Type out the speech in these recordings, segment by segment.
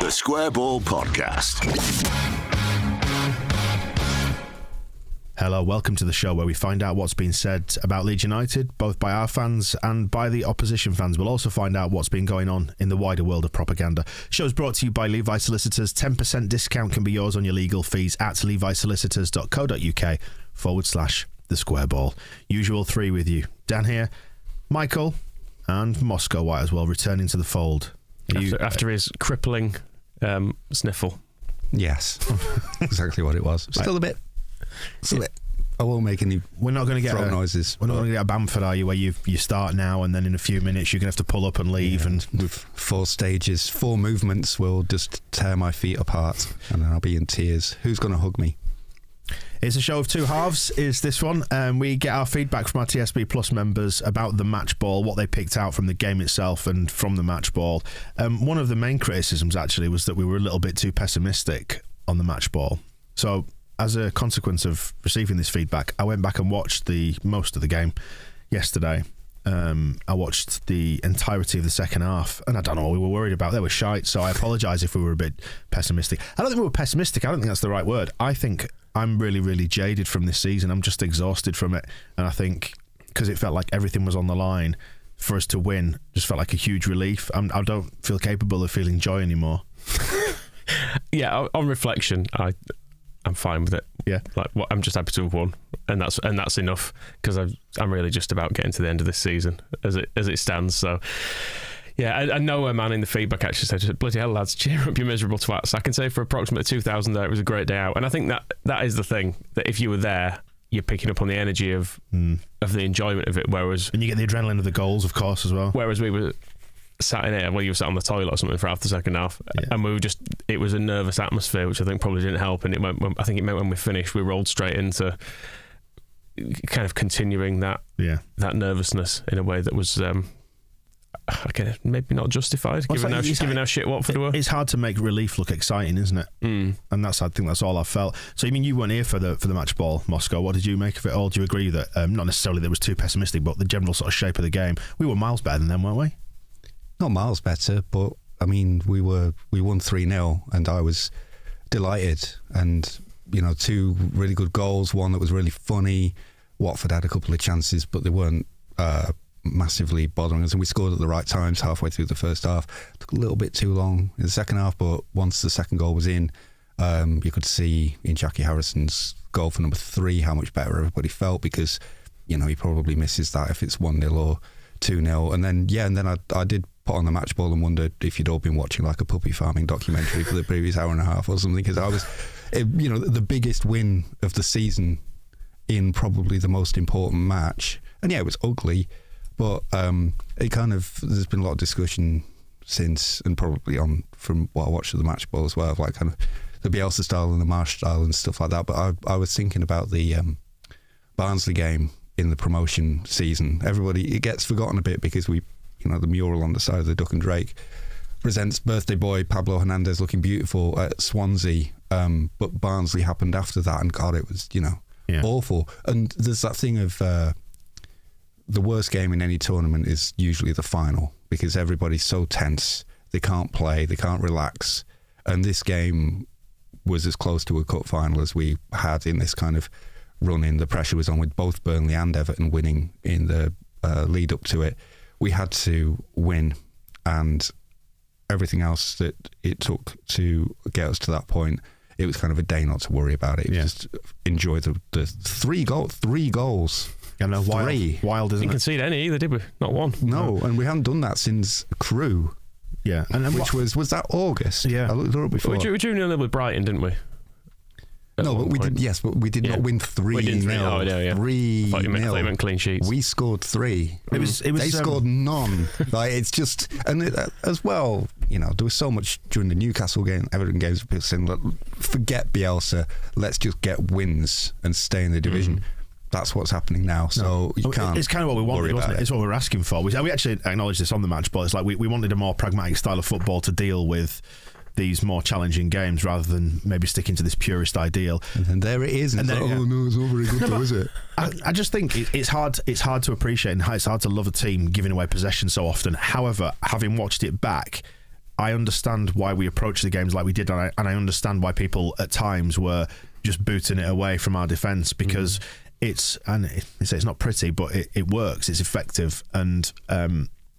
The Square Ball Podcast. Hello, welcome to the show where we find out what's been said about Leeds United, both by our fans and by the opposition fans. We'll also find out what's been going on in the wider world of propaganda. Show's brought to you by Levi Solicitors. 10% discount can be yours on your legal fees at levisolicitors.co.uk/the Square Ball. Usual three with you. Dan here, Michael, and Moscow White as well, returning to the fold. After his crippling sniffle. Yes, exactly what it was. Still a bit. I won't make any. We're not going to get noises. We're not going to get a Bamford, are you? Where you start now and then in a few minutes you're going to have to pull up and leave. Yeah, and with 4 stages, 4 movements will just tear my feet apart, and then I'll be in tears. Who's going to hug me? It's a show of two halves, is this one. We get our feedback from our TSB Plus members about the match ball, what they picked out from the game itself and from the match ball. One of the main criticisms, actually, was that we were a little bit too pessimistic on the match ball. So, as a consequence of receiving this feedback, I went back and watched most of the game yesterday. I watched the entirety of the second half, and I don't know what we were worried about. They were shite, so I apologise if we were a bit pessimistic. I don't think we were pessimistic. I don't think that's the right word. I think I'm really, really jaded from this season. I'm just exhausted from it, and I think because it felt like everything was on the line for us to win, just felt like a huge relief. I don't feel capable of feeling joy anymore. Yeah, on reflection, I'm fine with it. Yeah, I'm just happy to have won, and that's enough, because I'm really just about getting to the end of this season as it stands. So, yeah, I know a man in the feedback actually said, "Bloody hell, lads, cheer up, you miserable twats." I can say for approximately 2,000 there, it was a great day out, and I think that is the thing, that if you were there, you're picking up on the energy of the enjoyment of it. Whereas, and you get the adrenaline of the goals, of course, as well. Whereas we were sat in here, you were sat on the toilet or something for half the second half, and it was a nervous atmosphere, which I think probably didn't help, and I think it meant when we finished, we rolled straight into kind of continuing that nervousness in a way that was maybe not justified, given how shit Watford were. It's hard to make relief look exciting, isn't it? And I think that's all I felt. So you mean you weren't here for the match ball, Moscow? What did you make of it all? Do you agree that not necessarily that it was too pessimistic, but the general sort of shape of the game, we were miles better than them, weren't we? Not miles better, but I mean, we won 3-0, and I was delighted. And 2 really good goals, one that was really funny. Watford had a couple of chances, but they weren't massively bothering us, and we scored at the right times halfway through the first half. Took a little bit too long in the second half, but once the second goal was in, you could see in Jackie Harrison's goal for number 3 how much better everybody felt, because he probably misses that if it's 1-0 or 2-0. And then I did put on the match ball and wondered if you'd all been watching like a puppy farming documentary for the previous hour and a half or something, because I was the biggest win of the season in probably the most important match. And it was ugly, but it kind of, there's been a lot of discussion since, and probably from what I watched of the match ball as well, of like kind of the Bielsa style and the Marsh style and stuff like that. But I was thinking about the Barnsley game in the promotion season. It gets forgotten a bit because the mural on the side of the Duck and Drake presents birthday boy Pablo Hernandez looking beautiful at Swansea, but Barnsley happened after that, and God, it was awful. And there's that thing of the worst game in any tournament is usually the final, because everybody's so tense, they can't play, they can't relax, and this game was as close to a cup final as we had in this kind of run in. The pressure was on with both Burnley and Everton winning in the lead up to it. We had to win, and everything else that it took to get us to that point, it was kind of a day not to worry about it. Just enjoy the 3 goals. I know, wild, isn't it? Didn't concede any either, did we? Not one. No, and we hadn't done that since Crewe. Yeah, and then was that August? Yeah, I looked it up before. We drew 0-0 with Brighton, didn't we? No, but we did. Yes, but we did not win 3-0. 3-0. I thought you meant clean sheets. We scored 3. It was. They scored none. It's just, and as well, there was so much during the Newcastle game, Everton games, people saying, forget Bielsa, let's just get wins and stay in the division. That's what's happening now. So you can't. It's kind of what we wanted, wasn't it? It's what we were asking for. We actually acknowledged this on the match, but it's like we wanted a more pragmatic style of football to deal with these more challenging games, rather than maybe sticking to this purist ideal. And there it is. And then, oh no, it's not very good though, is it? I just think it's hard to appreciate, and it's hard to love a team giving away possession so often. However, having watched it back, I understand why we approach the games like we did, and I understand why people at times were just booting it away from our defence, because it's not pretty, but it works, it's effective, and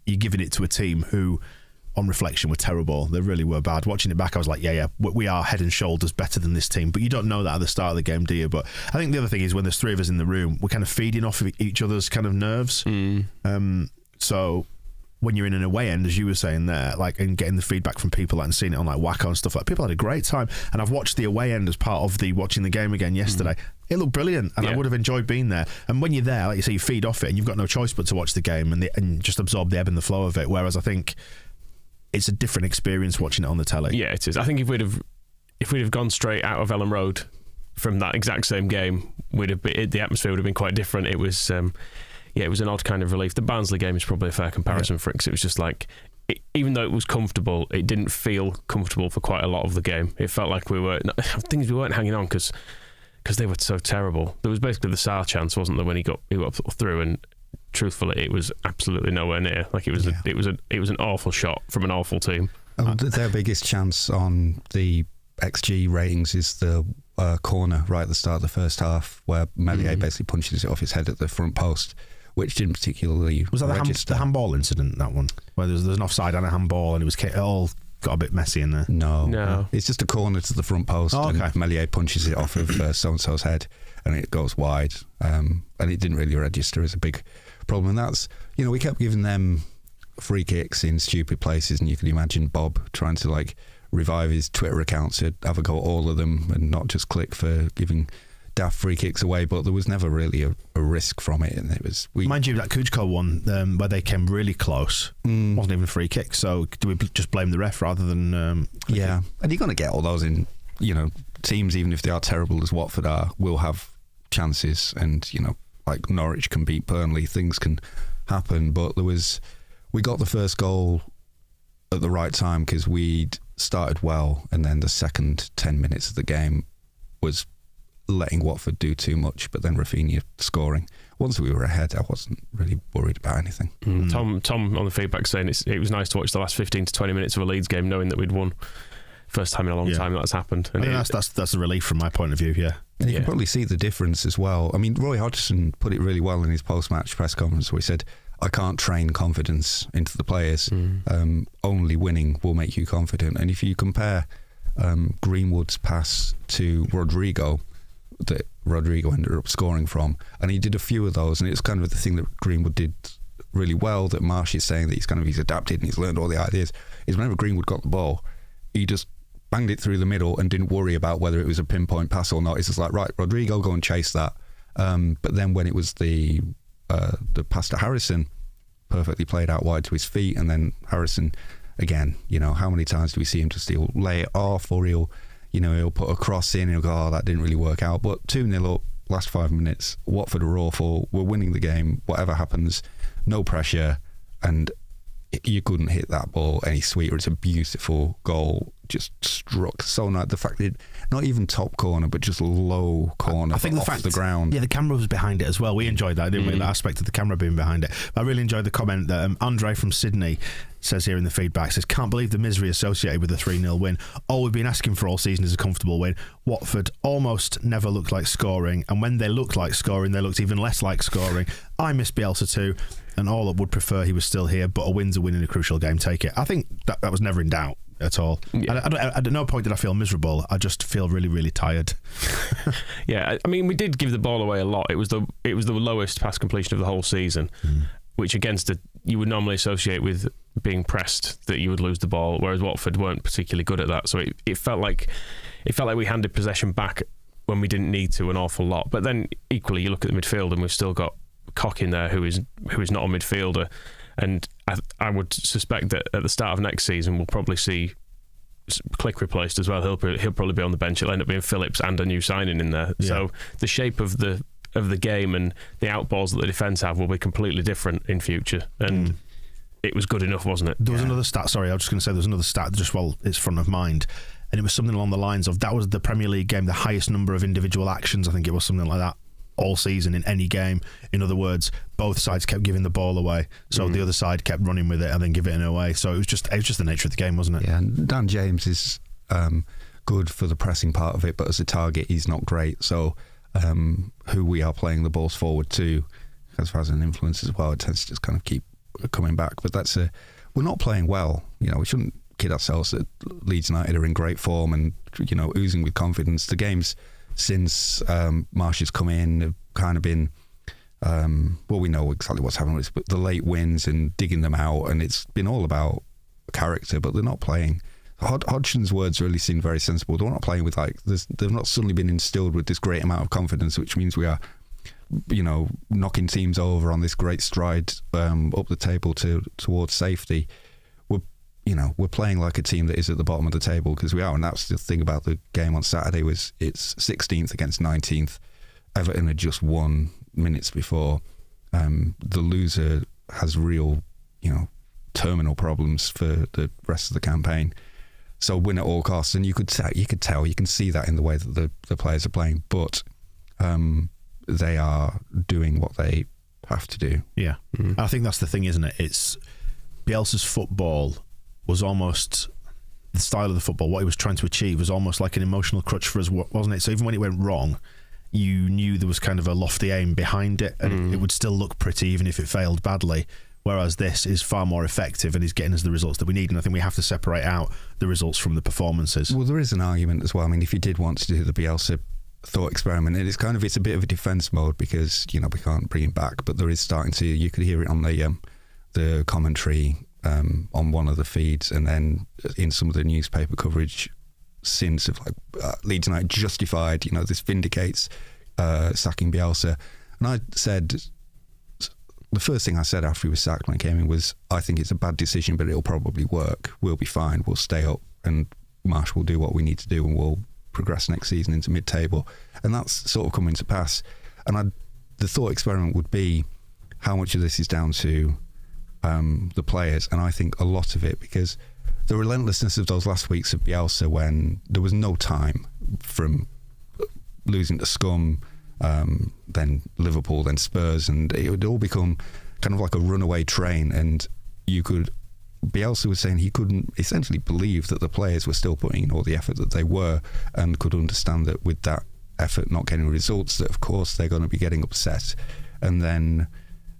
you're giving it to a team who, on reflection, were terrible. They really were bad. Watching it back, I was like, yeah, we are head and shoulders better than this team. But you don't know that at the start of the game, do you? But I think the other thing is, when there's three of us in the room, we're kind of feeding off of each other's kind of nerves. So when you're in an away end, as you were saying there, like, and getting the feedback from people and seeing it on like Wacko and stuff, like, people had a great time. And I've watched the away end as part of the watching the game again yesterday. It looked brilliant, and I would have enjoyed being there. And when you're there, like you say, you feed off it, and you've got no choice but to watch the game and just absorb the ebb and the flow of it. Whereas I think it's a different experience watching it on the telly. Yeah, it is. I think if we'd have gone straight out of Ellen Road from that exact same game, the atmosphere would have been quite different. It was it was an odd kind of relief. The Barnsley game is probably a fair comparison for it, because it was just like, even though it was comfortable, it didn't feel comfortable for quite a lot of the game. It felt like we weren't hanging on because they were so terrible. There was basically the Sarr chance, wasn't there, when he got through, and truthfully, it was absolutely nowhere near. Like, it was an awful shot from an awful team. Their biggest chance on the XG ratings is the corner right at the start of the first half, where Meslier basically punches it off his head at the front post, which didn't particularly Was that the handball incident, that one? Where there's an offside and a handball, and it all got a bit messy in there? No. It's just a corner to the front post, and Meslier punches it off of so-and-so's head, and it goes wide. And it didn't really register as a big problem. And that's, we kept giving them free kicks in stupid places, and you can imagine Bob trying to, like, revive his Twitter account to have a go at all of them and not just click for giving daft free kicks away, but there was never really a risk from it, and it was. Mind you, that Kujko one where they came really close wasn't even a free kick. So do we just blame the ref rather than? And you're going to get all those in. Teams, even if they are terrible as Watford are, will have chances, and like Norwich can beat Burnley, things can happen. But we got the first goal at the right time because we'd started well, and then the second 10 minutes of the game was letting Watford do too much, but then Rafinha scoring. Once we were ahead, I wasn't really worried about anything. Tom on the feedback saying it was nice to watch the last 15 to 20 minutes of a Leeds game knowing that we'd won. First time in a long time that's happened. And that's a relief from my point of view, And you can probably see the difference as well. I mean, Roy Hodgson put it really well in his post-match press conference, where he said, I can't train confidence into the players. Only winning will make you confident. And if you compare Greenwood's pass to Rodrigo, that Rodrigo ended up scoring from, and he did a few of those, and it's kind of the thing that Greenwood did really well, that Marsh is saying that he's adapted and he's learned all the ideas, is whenever Greenwood got the ball, he just banged it through the middle and didn't worry about whether it was a pinpoint pass or not. It's just like, right, Rodrigo, go and chase that. But then when it was the pass to Harrison, perfectly played out wide to his feet, and then Harrison, again, how many times do we see him just he'll lay it off, or he'll put a cross in and he'll go, oh, that didn't really work out. But 2-0 up, last 5 minutes, Watford are awful, we're winning the game, whatever happens, no pressure, and you couldn't hit that ball any sweeter. It's a beautiful goal, just struck so nice. The fact that not even top corner, but just low corner, I think off the ground. Yeah, the camera was behind it as well. We enjoyed that, didn't we? That aspect of the camera being behind it. I really enjoyed the comment that Andre from Sydney says here in the feedback, says, can't believe the misery associated with the 3-0 win. All we've been asking for all season is a comfortable win. Watford almost never looked like scoring, and when they looked like scoring, they looked even less like scoring. I miss Bielsa too, and all would prefer he was still here, but a win's a win in a crucial game, take it. I think that was never in doubt at all. At no point did I feel miserable. I just feel really, really tired. Yeah, I mean, we did give the ball away a lot. It was the lowest pass completion of the whole season, which you would normally associate with being pressed, that you would lose the ball, whereas Watford weren't particularly good at that. So it felt like we handed possession back when we didn't need to an awful lot. But then equally, you look at the midfield, and we've still got Koch in there who is not a midfielder, and I would suspect that at the start of next season we'll probably see Click replaced as well. He'll probably be on the bench. It'll end up being Phillips and a new signing in there. Yeah. So the shape of the game and the outballs that the defence have will be completely different in future, and it was good enough, wasn't it? There was another stat, sorry, I was just going to say there's another stat just while it's front of mind, and it was something along the lines of, that was the Premier League game, the highest number of individual actions, I think it was something like that, all season in any game. In other words, both sides kept giving the ball away, so the other side kept running with it and then giving it away. So it was just the nature of the game, wasn't it? Yeah, and Dan James is good for the pressing part of it, but as a target, he's not great. So who we are playing the balls forward to, as far as an influence as well, it tends to just kind of keep coming back. But we're not playing well. We shouldn't kid ourselves that Leeds United are in great form and oozing with confidence. The games since Marsh has come in have kind of been we know exactly what's happening with this, but the late wins and digging them out, and it's been all about character, but they're not playing. Hodgson's words really seem very sensible. They're not playing with they've not suddenly been instilled with this great amount of confidence, which means we are knocking teams over on this great stride up the table towards safety. We're playing like a team that is at the bottom of the table, because we are, and that's the thing about the game on Saturday, was it's 16th against 19th. Everton had just won minutes before. The loser has real, terminal problems for the rest of the campaign. So win at all costs, and you can see that in the way that the players are playing, but they are doing what they have to do. Yeah, I think that's the thing, isn't it? It's Bielsa's football was almost the style of the football. What he was trying to achieve was almost like an emotional crutch for us, wasn't it? So even when it went wrong, you knew there was kind of a lofty aim behind it, and it would still look pretty even if it failed badly. Whereas this is far more effective and is getting us the results that we need. And I think we have to separate out the results from the performances. Well, there is an argument as well. I mean, if you did want to do the Bielsa thought experiment, and it's a bit of a defence mode, because we can't bring him back, but there is starting to, you could hear it on the commentary on one of the feeds, and then in some of the newspaper coverage since, of Leeds United justified, this vindicates sacking Bielsa. And I said, the first thing I said after he was sacked when I came in was, I think it's a bad decision, but it'll probably work. We'll be fine. We'll stay up, and Marsh will do what we need to do, and we'll progress next season into mid-table. And that's sort of coming to pass. And the thought experiment would be, how much of this is down to the players? And I think a lot of it, because the relentlessness of those last weeks of Bielsa, when there was no time, from losing to Scum, then Liverpool, then Spurs, and it would all become kind of like a runaway train. And Bielsa was saying he couldn't essentially believe that the players were still putting in all the effort that they were, and could understand that with that effort not getting results, that of course they're going to be getting upset. And then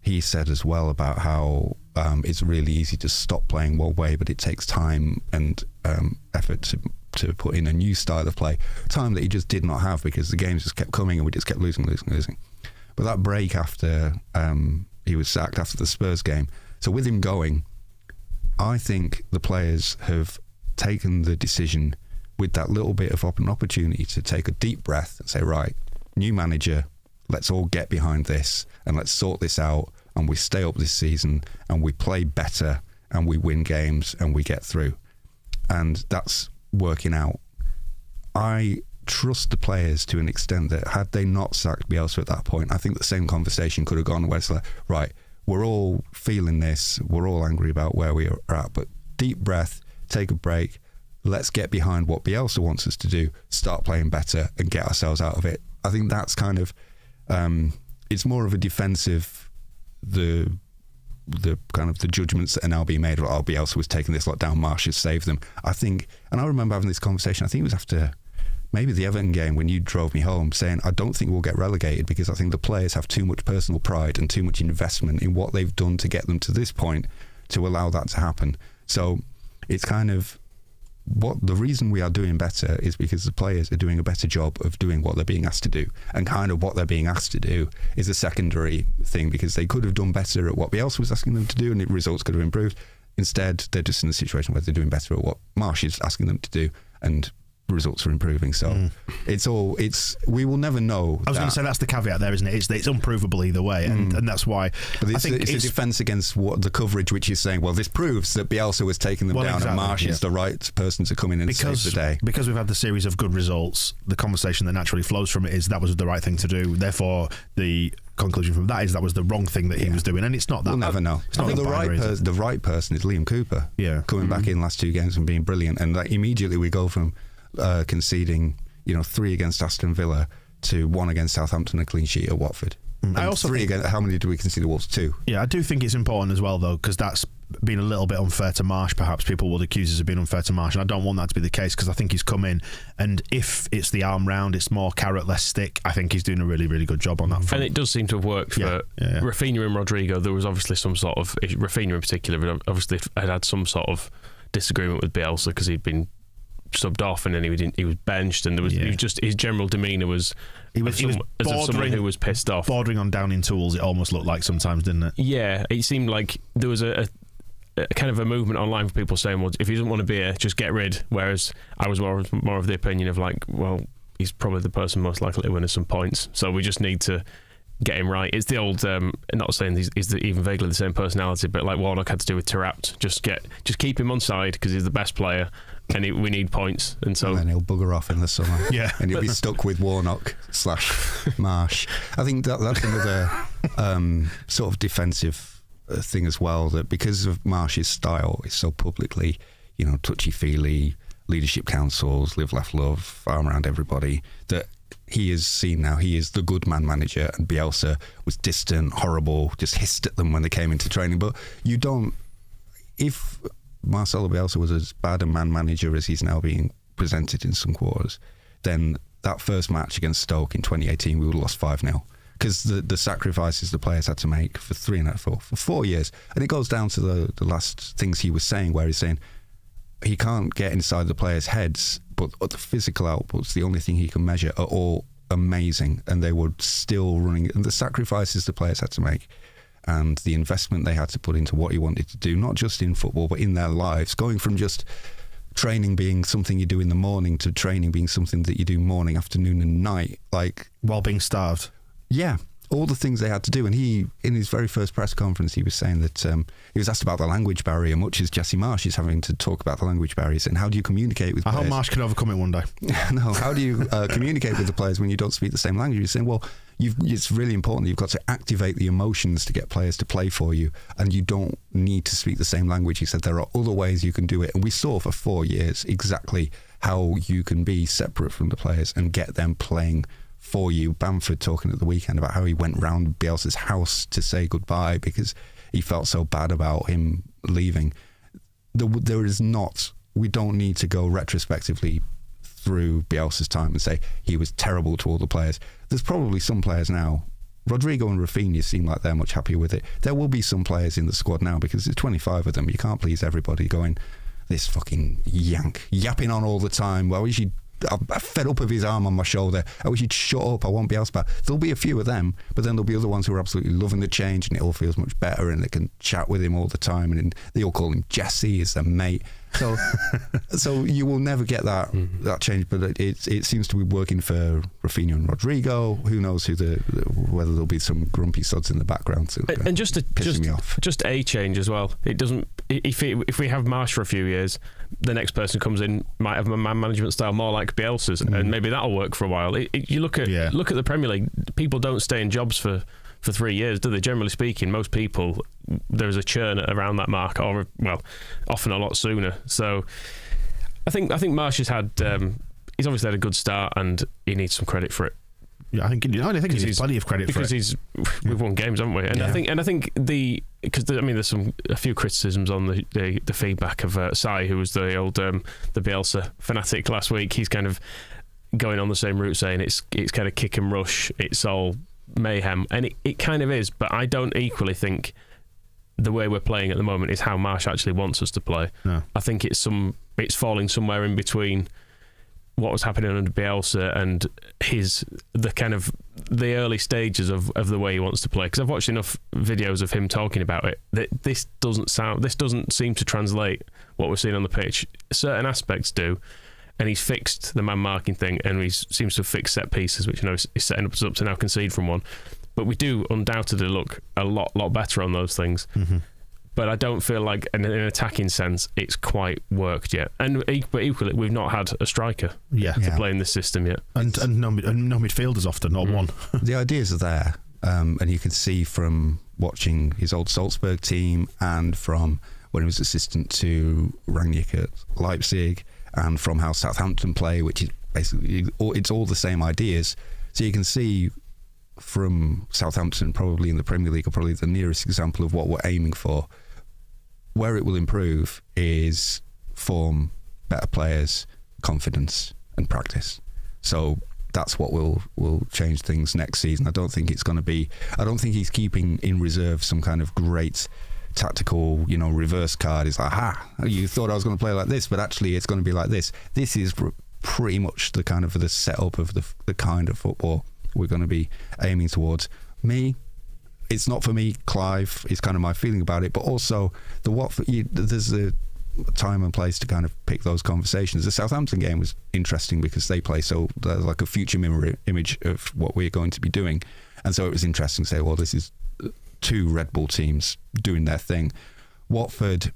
he said as well about how it's really easy to stop playing one way, but it takes time and effort to put in a new style of play, time that he just did not have, because the games just kept coming and we just kept losing. But that break after he was sacked, after the Spurs game, so with him going, I think the players have taken the decision, with that little bit of an opportunity to take a deep breath and say, right, new manager, let's all get behind this and let's sort this out, and we stay up this season and we play better and we win games and we get through. And that's working out. I trust the players to an extent that, had they not sacked Bielsa at that point, I think the same conversation could have gone where it's like, right, we're all feeling this, we're all angry about where we are at, but deep breath, take a break, let's get behind what Bielsa wants us to do, start playing better and get ourselves out of it. I think that's kind of it's more of a defensive, the kind of the judgments that are now being made, like, Bielsa was taking this lot down, Marsh has saved them. I think, and I remember having this conversation, I think it was after maybe the Everton game, when you drove me home, saying, I don't think we'll get relegated, because I think the players have too much personal pride and too much investment in what they've done to get them to this point to allow that to happen. So it's kind of, the reason we are doing better is because the players are doing a better job of doing what they're being asked to do, and kind of what they're being asked to do is a secondary thing, because they could have done better at what Bielsa was asking them to do and the results could have improved. Instead, they're just in a situation where they're doing better at what Marsh is asking them to do, and results are improving. So we will never know. I was going to say, that's the caveat there, isn't it? It's unprovable either way, and that's why. But I think it's a defence against what the coverage, which is saying, well, this proves that Bielsa was taking them down, and Marsh is the right person to come in and save the day. Because we've had the series of good results, the conversation that naturally flows from it is that was the right thing to do. Therefore, the conclusion from that is that was the wrong thing that he was doing, and it's not that. We'll never know. It's not the right person is Liam Cooper. Yeah, coming back in last two games and being brilliant, and immediately we go from conceding 3 against Aston Villa to 1 against Southampton, a clean sheet at Watford. I also 3 against, how many did we concede at Wolves? 2. Yeah, I do think it's important as well, though, because that's been a little bit unfair to Marsh. Perhaps people would accuse us of being unfair to Marsh, and I don't want that to be the case, because I think he's come in, and if it's the arm round, it's more carrot, less stick. I think he's doing a really, really good job on that front. And it does seem to have worked for Rafinha and Rodrigo. There was obviously some sort of, Rafinha in particular, obviously had some sort of disagreement with Bielsa because he'd been subbed off, and then he was benched, and there was he was just, his general demeanour was someone who was pissed off, bordering on downing tools. It almost looked like sometimes, didn't it? Yeah, it seemed like there was a kind of a movement online for people saying, well, if he doesn't want to be here, just get rid. Whereas I was more of the opinion of like, well, he's probably the person most likely to win us some points, so we just need to get him right. It's the old, not saying he's even vaguely the same personality, but like Warnock had to do with Tarapt. Just keep him on side because he's the best player, and we need points. And then he'll bugger off in the summer. Yeah, and he'll be stuck with Warnock / Marsh. I think that's another sort of defensive thing as well, that because of Marsh's style, it's so publicly, touchy-feely, leadership councils, live, laugh, love, arm around everybody, that he is seen now, he is the good man manager, and Bielsa was distant, horrible, just hissed at them when they came into training. But if Marcelo Bielsa was as bad a man manager as he's now being presented in some quarters, then that first match against Stoke in 2018, we would have lost 5-0. Because the sacrifices the players had to make for 4 years. And it goes down to the last things he was saying, where he's saying he can't get inside the players' heads, but the physical outputs, the only thing he can measure, are all amazing. And they were still running. And the sacrifices the players had to make, and the investment they had to put into what he wanted to do, not just in football, but in their lives, going from just training being something you do in the morning to training being something that you do morning, afternoon and night, like while being starved. Yeah, all the things they had to do. And he, in his very first press conference, he was saying that he was asked about the language barrier, much as Jesse Marsh is having to talk about the language barriers, and how do you communicate with players? I hope Marsh can overcome it one day. No, how do you communicate with the players when you don't speak the same language? He's saying, well, it's really important. You've got to activate the emotions to get players to play for you, and you don't need to speak the same language. He said there are other ways you can do it, and we saw for 4 years exactly how you can be separate from the players and get them playing for you. Bamford talking at the weekend about how he went round Bielsa's house to say goodbye because he felt so bad about him leaving. We don't need to go retrospectively through Bielsa's time and say he was terrible to all the players. There's probably some players now, Rodrigo and Rafinha seem like they're much happier with it. There will be some players in the squad now, because there's 25 of them. You can't please everybody, going, this fucking yank, yapping on all the time. Well, I'm fed up of his arm on my shoulder. I wish he'd shut up. I won't be else back. There'll be a few of them, but then there'll be other ones who are absolutely loving the change, and it all feels much better, and they can chat with him all the time, and they all call him Jesse, as their mate. So you will never get that change, but it seems to be working for Rafinha and Rodrigo. Who knows whether there'll be some grumpy sods in the background and just me off. Just a change as well. It doesn't. If we have Marsh for a few years, the next person comes in might have a man management style more like Bielsa's, and maybe that'll work for a while. You look at the Premier League. People don't stay in jobs for 3 years, do they? Generally speaking, most people, there's a churn around that mark, or often a lot sooner. So I think Marsh has had he's obviously had a good start, and he needs some credit for it. Yeah, I think he needs plenty of credit for it, because we've won games, haven't we? And I think there's a few criticisms on the feedback of Sai, who was the old the Bielsa fanatic last week. He's kind of going on the same route, saying it's kind of kick and rush, it's all mayhem, and it kind of is, but I don't equally think the way we're playing at the moment is how Marsh actually wants us to play. No. I think it's falling somewhere in between what was happening under Bielsa and the early stages of the way he wants to play, because I've watched enough videos of him talking about it that this doesn't seem to translate what we're seeing on the pitch. Certain aspects do, and he's fixed the man marking thing, and he seems to have fixed set pieces, which is setting us up to now concede from one. But we do undoubtedly look a lot better on those things. Mm-hmm. But I don't feel like, in an attacking sense, it's quite worked yet. But equally, we've not had a striker to play in this system yet. And no midfielders often, not one. The ideas are there, and you can see from watching his old Salzburg team, and from when he was assistant to Rangnick at Leipzig, and from how Southampton play, which is basically it's all the same ideas. So you can see from Southampton, probably in the Premier League, or probably the nearest example of what we're aiming for. Where it will improve is form, better players, confidence, and practice. So that's what will change things next season. I don't think he's keeping in reserve some kind of great tactical, reverse card. It's like, you thought I was going to play like this, but actually it's going to be like this. This is pretty much the kind of the setup of the kind of football we're going to be aiming towards. It's not for me, Clive, is kind of my feeling about it, but also the Watford, there's a time and place to kind of pick those conversations. The Southampton game was interesting because they play so like a future mirror image of what we're going to be doing, and so it was interesting to say, well, this is two Red Bull teams doing their thing. Watford,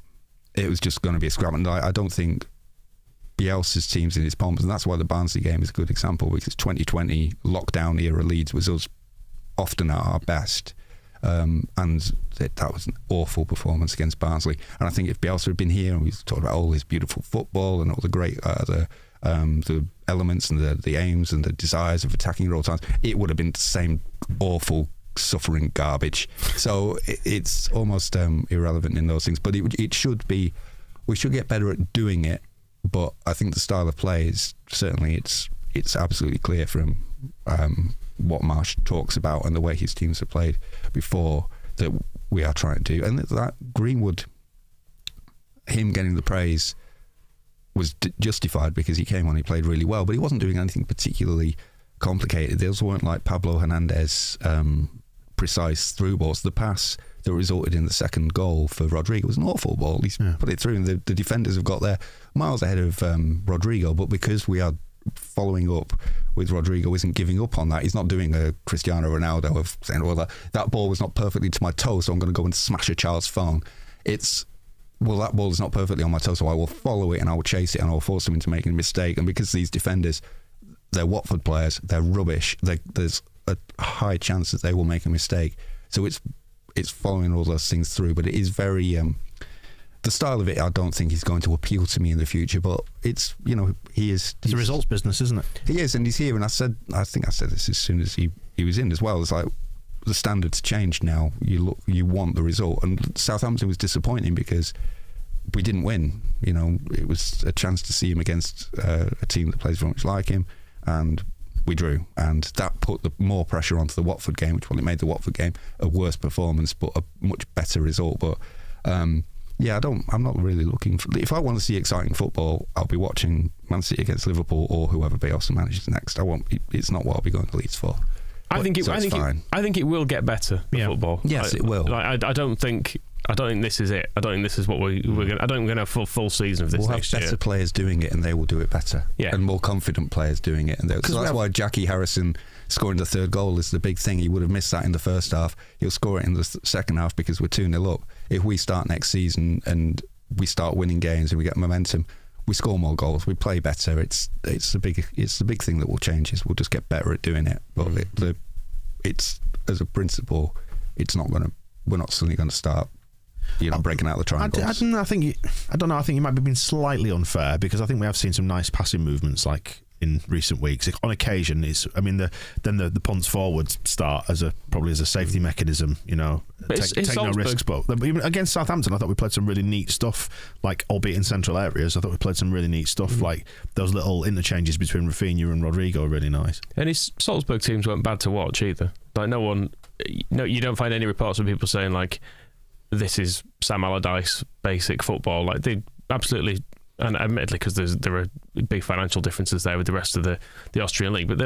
it was just going to be a scrap, and I don't think Bielsa's team's in his pomps, and that's why the Barnsley game is a good example, because 2020 lockdown era Leeds was us often at our best, and that was an awful performance against Barnsley. And I think if Bielsa had been here and we talked about all his beautiful football and all the great the elements and the aims and the desires of attacking at all times, it would have been the same awful suffering garbage. So it's almost irrelevant in those things, but it should be, we should get better at doing it. But I think the style of play is certainly, it's absolutely clear from what Marsh talks about and the way his teams have played before that we are trying to do. And that Greenwood, him getting the praise was justified because he came on, he played really well, but he wasn't doing anything particularly complicated. Those weren't like Pablo Hernandez precise through balls. The pass that resulted in the second goal for Rodrigo was an awful ball. He's put it through, and the defenders have got there miles ahead of Rodrigo, but because we are following up with Rodrigo, isn't giving up on that. He's not doing a Cristiano Ronaldo of saying, well, that ball was not perfectly to my toe, so I'm going to go and smash a child's phone. It's, well, that ball is not perfectly on my toe, so I will follow it and I will chase it and I will force him into making a mistake. And because these defenders, they're Watford players, they're rubbish, there's a high chance that they will make a mistake. So it's following all those things through, but it is very the style of it, I don't think is going to appeal to me in the future, but it's, he is, it's a results business, isn't it? He is, and he's here, and I think I said this as soon as he was in as well. It's like the standards changed now. You want the result, and Southampton was disappointing because we didn't win. It was a chance to see him against a team that plays very much like him, and we drew, and that put more pressure onto the Watford game, which it made the Watford game a worse performance, but a much better result. But I'm not really looking for. If I want to see exciting football, I'll be watching Man City against Liverpool or whoever Bielsa manages next. It's not what I'll be going to Leeds for. I think it will get better. Football. Yes, it will. I don't think this is it. I don't think this is what we're going. I don't think we're going to have full season of this. We'll have better players doing it, and they will do it better. Yeah, and more confident players doing it, and so that's why Jackie Harrison scoring the third goal is the big thing. He would have missed that in the first half. He'll score it in the second half because we're 2-0 up. If we start next season and we start winning games and we get momentum, we score more goals, we play better. It's the big thing that will change. Is we'll just get better at doing it. But it's as a principle, it's not going to. We're not suddenly going to start. Breaking out the triangles. I don't know. I think you might be being slightly unfair because I think we have seen some nice passing movements like in recent weeks. On occasion, the punts forward start probably as a safety mechanism. Take no risks. But even against Southampton, I thought we played some really neat stuff. Like, albeit in central areas, I thought we played some really neat stuff. Like those little interchanges between Rafinha and Rodrigo are really nice. And his Salzburg teams weren't bad to watch either. Like you don't find any reports of people saying like, this is Sam Allardyce basic football. Like they absolutely, and admittedly because there are big financial differences there with the rest of the Austrian league, but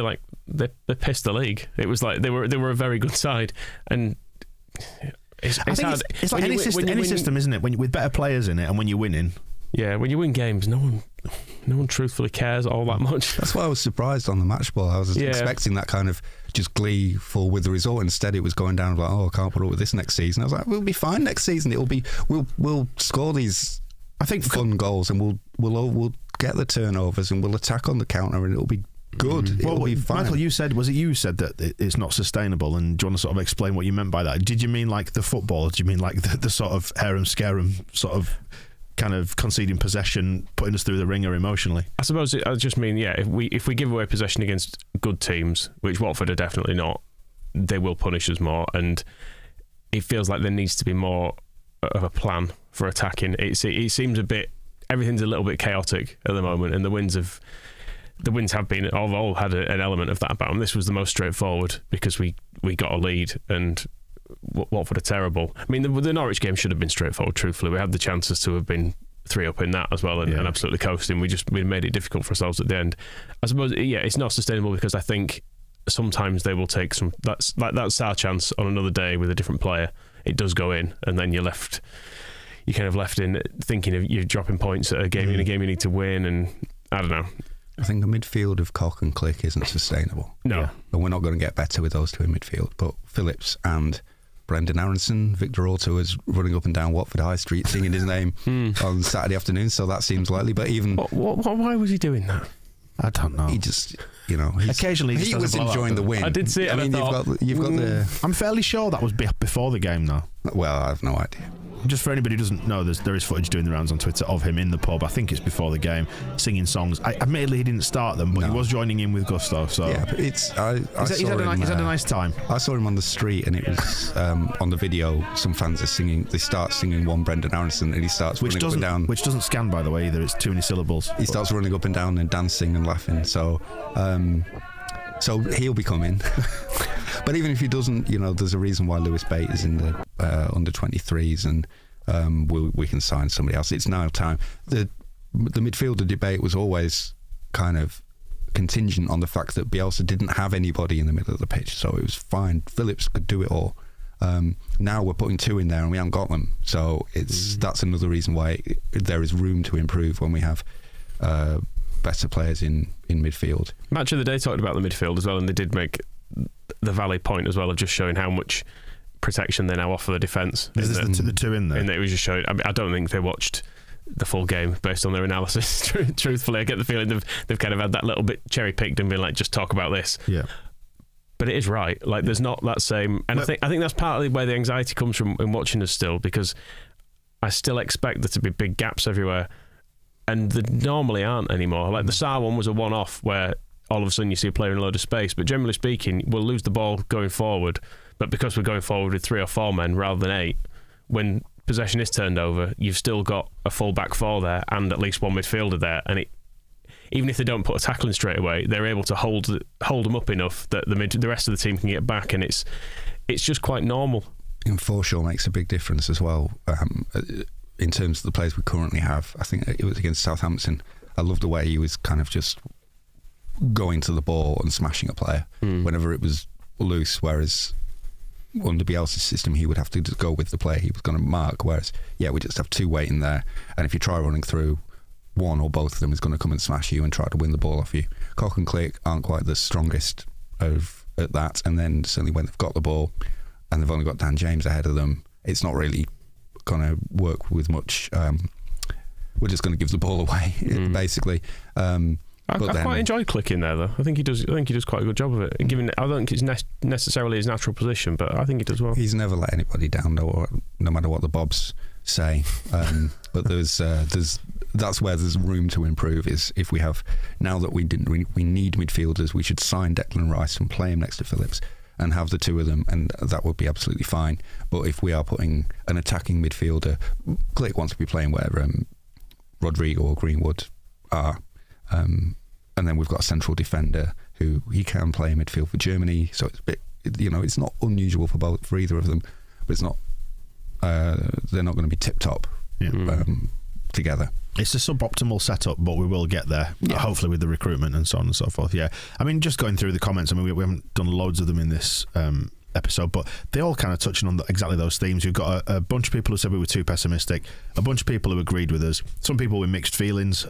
they pissed the league. It was like they were a very good side, and it's hard. It's like any system, isn't it? With better players in it, and when you're winning. Yeah, when you win games, no one truthfully cares all that much. That's why I was surprised on the match ball. I was expecting that kind of just gleeful with the result. Instead, it was going down like, I can't put up with this next season. I was like, we'll be fine next season. We'll score these, I think, fun goals, and we'll get the turnovers, and we'll attack on the counter, and it'll be good. It'll be fine. Michael, you said that it's not sustainable, and do you want to sort of explain what you meant by that? Did you mean like the football? Or do you mean like the sort of harem scarum sort of kind of conceding possession, putting us through the ringer emotionally. I suppose I just mean, if we give away possession against good teams, which Watford are definitely not, they will punish us more, and it feels like there needs to be more of a plan for attacking. It seems everything's a little bit chaotic at the moment, and the wins have all had an element of that about them. This was the most straightforward because we got a lead, and Watford are terrible. I mean, the Norwich game should have been straightforward, truthfully. We had the chances to have been 3-up in that as well, and absolutely coasting. We made it difficult for ourselves at the end. I suppose, it's not sustainable because I think sometimes they will take some... That's our chance on another day with a different player. It does go in, and then you're kind of left in thinking of you're dropping points at a game in a game you need to win, and I don't know. I think the midfield of Cock and Click isn't sustainable. No. And we're not going to get better with those two in midfield. But Phillips and Brendan Aronson, Victor Orta was running up and down Watford High Street singing his name on Saturday afternoon, so that seems likely. But even... Why was he doing that? I don't know. He just, occasionally he was enjoying the win. I did see it. I mean, you've got the... I'm fairly sure that was before the game, though. Well, I have no idea. Just for anybody who doesn't know, there is footage doing the rounds on Twitter of him in the pub. I think it's before the game, singing songs. Admittedly, he didn't start them, but he was joining in with gusto. So yeah, but he's had a nice time. I saw him on the street, and it was on the video. Some fans are singing. They start singing one Brendan Aronson, and he starts running up and down. Which doesn't scan, by the way, either. It's too many syllables. He starts running up and down and dancing and laughing. So he'll be coming. But even if he doesn't, there's a reason why Lewis Bate is in the under 23s, and we can sign somebody else. It's now time. The midfielder debate was always kind of contingent on the fact that Bielsa didn't have anybody in the middle of the pitch, so it was fine. Phillips could do it all. Now we're putting two in there and we haven't got them, so that's another reason why there is room to improve when we have better players in midfield. Match of the Day talked about the midfield as well, and they did make the valid point as well of just showing how much protection they now offer the defence. Is this the two in there? And it was just showing. I don't think they watched the full game based on their analysis. Truthfully, I get the feeling they've kind of had that little bit cherry picked and been like, just talk about this. Yeah. But it is right. Like, there's not that same. And I think that's partly where the anxiety comes from in watching us still, because I still expect there to be big gaps everywhere, and there normally aren't anymore. Like the Sarr one was a one-off where all of a sudden you see a player in a load of space, but generally speaking, we'll lose the ball going forward. But because we're going forward with 3 or 4 men rather than 8, when possession is turned over, you've still got a full back 4 there and at least one midfielder there. And even if they don't put a tackle in straight away, they're able to hold them up enough that the rest of the team can get back, and it's just quite normal. And Forshaw makes a big difference as well in terms of the players we currently have. I think it was against Southampton. I love the way he was kind of just going to the ball and smashing a player whenever it was loose, whereas under Bielsa's system he would have to just go with the player he was going to mark, whereas we just have 2 waiting there, and if you try running through, one or both of them is going to come and smash you and try to win the ball off you. Cock and Click aren't quite the strongest at that, and then certainly when they've got the ball and they've only got Dan James ahead of them, it's not really going to work with much. We're just going to give the ball away basically. I quite enjoy Clicking there, though. I think he does quite a good job of it. Given I don't think it's necessarily his natural position, but I think he does well. He's never let anybody down, no matter what the Bobs say. But that's where there's room to improve. Is if we have, now that we need midfielders, we should sign Declan Rice and play him next to Phillips and have the 2 of them, and that would be absolutely fine. But if we are putting an attacking midfielder, Click wants to be playing where Rodrigo or Greenwood are. And then we've got a central defender who he can play in midfield for Germany, so it's a bit, it's not unusual for either of them, but it's not. They're not going to be tip top together. It's a suboptimal setup, but we will get there. Hopefully with the recruitment and so on and so forth. Yeah, I mean, just going through the comments. I mean, we haven't done loads of them in this episode, but they all kind of touching on exactly those themes. You've got a bunch of people who said we were too pessimistic, a bunch of people who agreed with us, some people with mixed feelings,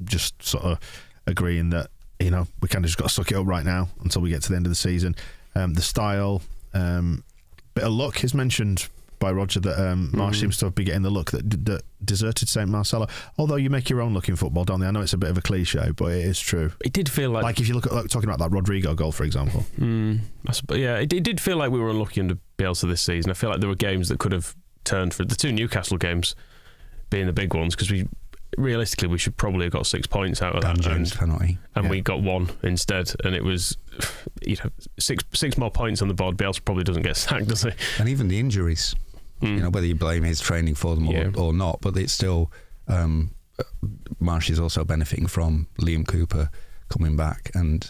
just sort of agreeing that we kind of just got to suck it up right now until we get to the end of the season. The style, bit of luck is mentioned by Roger, that Marsh seems to be getting the look that deserted St Marcelo. Although you make your own look in football, don't they? I know it's a bit of a cliche, but it is true. It did feel like if you look at talking about that Rodrigo goal, for example. It did feel like we were unlucky under Bielsa this season. I feel like there were games that could have turned for the 2 Newcastle games. being the big ones, because realistically we should probably have got 6 points out of that. Jones penalty, and we got 1 instead, and it was, you know, six more points on the board. Bielsa probably doesn't get sacked, does he? And even the injuries, you know, whether you blame his training for them or not, but it's still Marsh is also benefiting from Liam Cooper coming back, and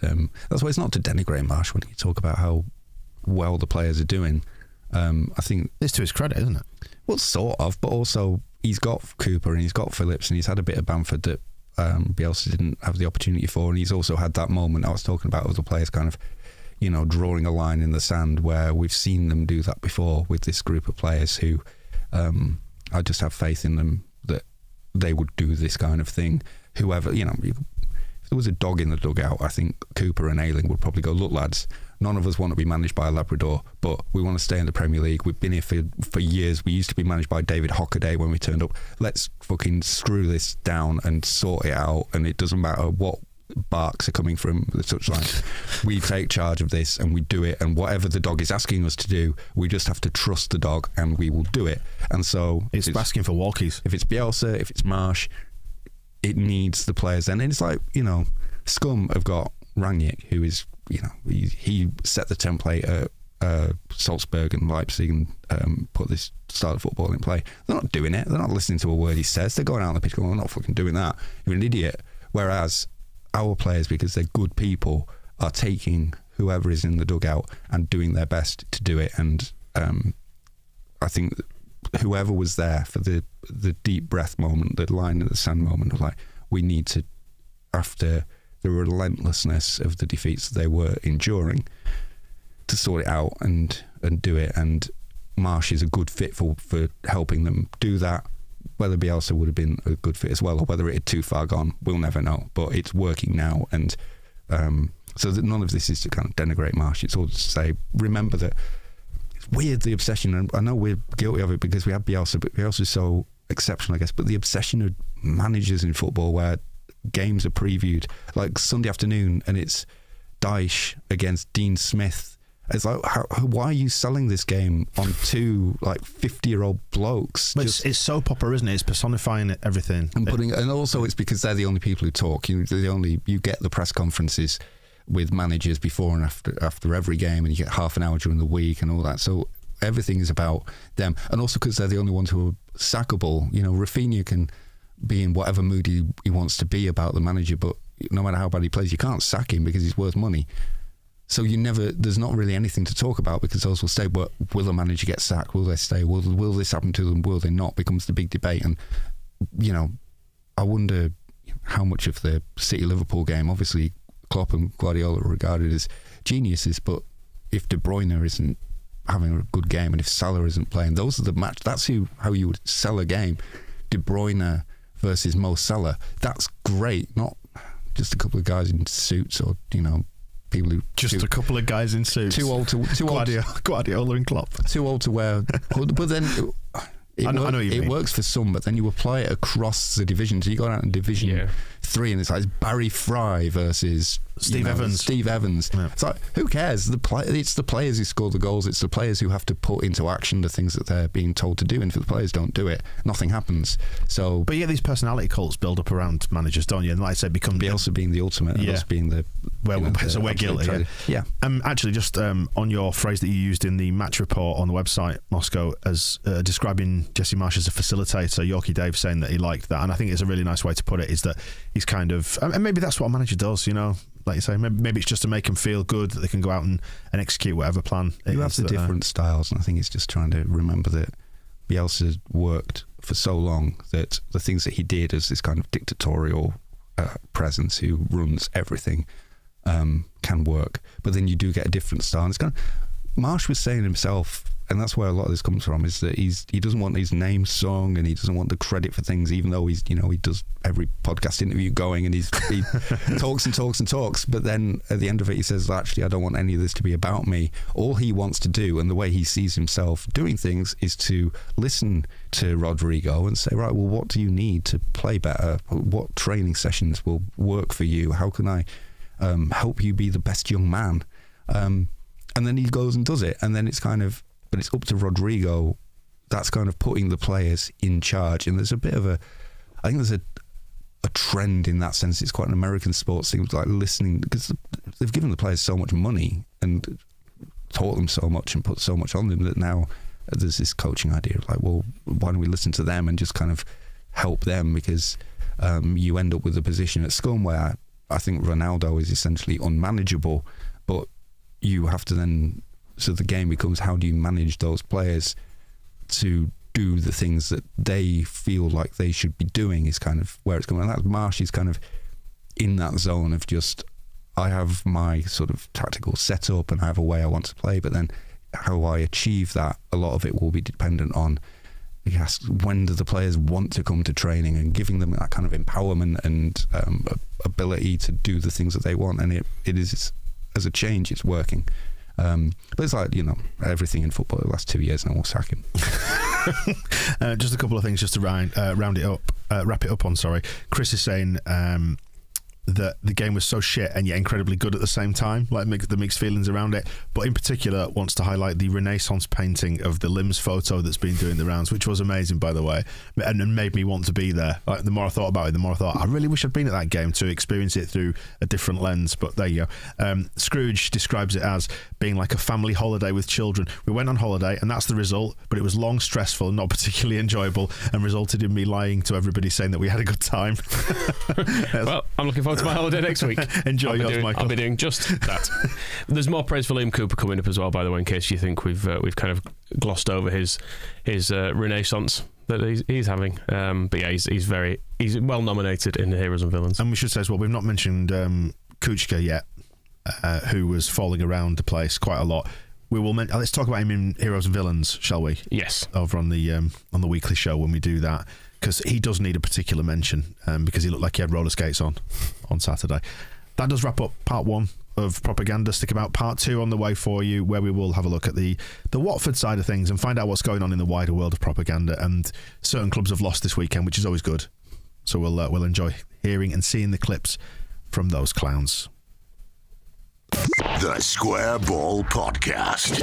that's why it's not to denigrate Marsh when you talk about how well the players are doing. I think it's to his credit, isn't it? Well, sort of, but also he's got Cooper and he's got Phillips and he's had a bit of Bamford that Bielsa didn't have the opportunity for, and he's also had that moment I was talking about of the players kind of, you know, drawing a line in the sand, where we've seen them do that before with this group of players who I just have faith in them that they would do this kind of thing. Whoever, you know, if there was a dog in the dugout, I think Cooper and Ayling would probably go, look lads, none of us want to be managed by a Labrador, but we want to stay in the Premier League. We've been here for years. We used to be managed by David Hockaday when we turned up. Let's fucking screw this down and sort it out, and it doesn't matter what barks are coming from the touchline. We take charge of this and we do it, and whatever the dog is asking us to do, we just have to trust the dog and we will do it. And so it's asking for walkies. If it's Bielsa, if it's Marsh, it needs the players then. And it's like, you know, Scum have got Rangnick, who is, you know, he set the template at Salzburg and Leipzig and put this style of football in play. They're not doing it. They're not listening to a word he says. They're going out on the pitch going, I'm not fucking doing that. You're an idiot. Whereas our players, because they're good people, are taking whoever is in the dugout and doing their best to do it. And I think whoever was there for the deep breath moment, the line in the sand moment of like, we need to, after the relentlessness of the defeats they were enduring, to sort it out and do it. And Marsh is a good fit for helping them do that. Whether Bielsa would have been a good fit as well, or whether it had too far gone, we'll never know. But it's working now, and so that none of this is to kind of denigrate Marsh. It's all to say, remember that it's weird, the obsession, and I know we're guilty of it because we have Bielsa, but Bielsa's so exceptional, I guess. But the obsession of managers in football, where games are previewed like Sunday afternoon, and it's Dyche against Dean Smith. It's like, why are you selling this game on two like 50-year-old blokes? But it's soap opera, isn't it? It's personifying everything, and also it's because they're the only people who talk. You get the press conferences with managers before and after every game, and you get half an hour during the week and all that. So everything is about them, and also because they're the only ones who are sackable. You know, Rafinha can be in whatever mood he wants to be about the manager, but no matter how bad he plays, you can't sack him because he's worth money. So there's not really anything to talk about, because those will stay. But will the manager get sacked? Will they stay? Will this happen to them? Will they not? Becomes the big debate. And, you know, I wonder how much of the City-Liverpool game, obviously Klopp and Guardiola are regarded as geniuses, but if De Bruyne isn't having a good game and if Salah isn't playing, those are the match. That's how you would sell a game. De Bruyne versus Mo Salah. That's great. Not just a couple of guys in suits or, you know, people who a couple of guys in suits. Too old to Guardiola and Klopp. Too old to wear. But then it works for some. But then you apply it across the divisions. So you go out in Division 3, and it's like Barry Fry versus Steve Evans. Yeah. It's like, who cares? It's the players who score the goals. It's the players who have to put into action the things that they're being told to do. And if the players don't do it, nothing happens. So, but you get these personality cults build up around managers, don't you? And like I said, become Bielsa being the ultimate, and us being the so we're guilty. Yeah. Actually, just on your phrase that you used in the match report on the website, Moscow, as describing Jesse Marsh as a facilitator, Yorkie Dave saying that he liked that, and I think it's a really nice way to put it. Is that he's kind of, and maybe that's what a manager does, you know. Like you say, maybe it's just to make them feel good that they can go out and execute whatever plan. You have the different styles, and I think it's just trying to remember that Bielsa worked for so long that the things that he did as this kind of dictatorial presence who runs everything can work. But then you do get a different style. And it's kind of, Marsh was saying himself, and that's where a lot of this comes from, is that he doesn't want his name sung and he doesn't want the credit for things, even though he does every podcast interview going and he talks and talks and talks. But then at the end of it, he says, actually, I don't want any of this to be about me. All he wants to do, and the way he sees himself doing things, is to listen to Rodrigo and say, right, well, what do you need to play better? What training sessions will work for you? How can I help you be the best young man? And then he goes and does it. And then it's kind of, but it's up to Rodrigo that's kind of putting the players in charge. And there's a bit of I think there's a trend in that sense. It's quite an American sports thing, like listening, because they've given the players so much money and taught them so much and put so much on them that now there's this coaching idea of like, well, why don't we listen to them and just kind of help them? Because you end up with a position at Scum where I think Ronaldo is essentially unmanageable, but you have to then, so the game becomes, how do you manage those players to do the things that they feel like they should be doing, is kind of where it's going. And that Marsh is kind of in that zone of just, I have my sort of tactical setup and I have a way I want to play, but then how I achieve that, a lot of it will be dependent on, yes, when do the players want to come to training, and giving them that kind of empowerment and ability to do the things that they want. And it is, as a change, it's working. But it's like, everything in football the last 2 years, and we'll sack him. Just a couple of things just to wrap it up on. Sorry, Chris is saying that the game was so shit and yet incredibly good at the same time, like the mixed feelings around it. But in particular, wants to highlight the Renaissance painting of the Limbs photo that's been doing the rounds, which was amazing, by the way, and made me want to be there. Like, the more I thought about it, the more I thought, I really wish I'd been at that game to experience it through a different lens. But there you go. Scrooge describes it as being like a family holiday with children. We went on holiday, and that's the result, but it was long, stressful, and not particularly enjoyable, and resulted in me lying to everybody saying that we had a good time. Well, I'm looking forward to my holiday next week. Enjoy yours, Michael. I'll be doing just that. There's more praise for Liam Cooper coming up as well, by the way, in case you think we've kind of glossed over his renaissance that he's having. But yeah, he's well nominated in the Heroes and Villains. And we should say as well, we've not mentioned Kuchka yet, who was falling around the place quite a lot. We will. Let's talk about him in Heroes and Villains, shall we? Yes. Over on the weekly show when we do that, because he does need a particular mention, because he looked like he had roller skates on Saturday. That does wrap up part 1 of Propaganda. Stick about part 2 on the way for you, where we will have a look at the Watford side of things and find out what's going on in the wider world of propaganda. And certain clubs have lost this weekend, which is always good. So we'll enjoy hearing and seeing the clips from those clowns. The Square Ball Podcast.